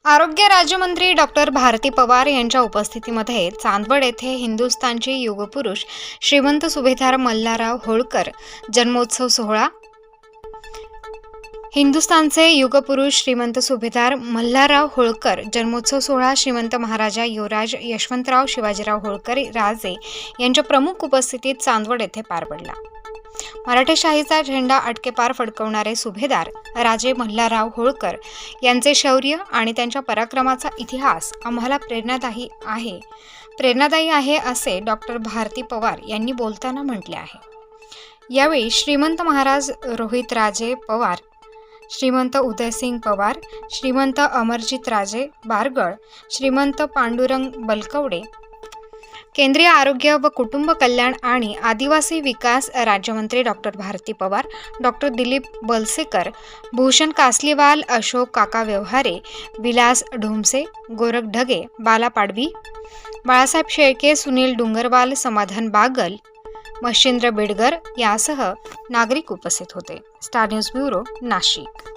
आरोग्य राज्यमंत्री डॉक्टर भारती पवार यांच्या उपस्थितीमध्ये चांदवड येथे हिंदुस्थानचे युगपुरुष श्रीमंत सुभेदार मल्हारराव होळकर जन्मोत्सव सोहळा. हिंदुस्थानचे युगपुरुष श्रीमंत सुभेदार मल्हारराव होळकर जन्मोत्सव सोहळा श्रीमंत महाराजा युवराज यशवंतराव शिवाजीराव होळकर राजे यांच्या प्रमुख उपस्थितीत चांदवड येथे पार पडला. मराठेशाहीचा झेंडा अटकेपार फडकवणारे सुभेदार राजे मल्हारराव होळकर यांचे शौर्य आणि त्यांच्या पराक्रमाचा इतिहास आम्हाला प्रेरणादायी आहे असे डॉक्टर भारती पवार यांनी बोलताना म्हटले आहे. यावेळी श्रीमंत महाराज रोहितराजे पवार, श्रीमंत उदयसिंग पवार, श्रीमंत अमरजितराजे बारगळ, श्रीमंत पांडुरंग बलकवडे, केंद्रीय आरोग्य व कुटुंब कल्याण आणि आदिवासी विकास राज्यमंत्री डॉक्टर भारती पवार, डॉक्टर दिलीप बलसेकर, भूषण कासलीवाल, अशोक काका व्यवहारे, विलास ढोमसे, गोरख ढगे, बाला पाडवी, बाळासाहेब शेळके, सुनील डुंगरवाल, समाधान बागल, मच्छिंद्र बेडगर यासह नागरिक उपस्थित होते. Star news bureau, Nashik.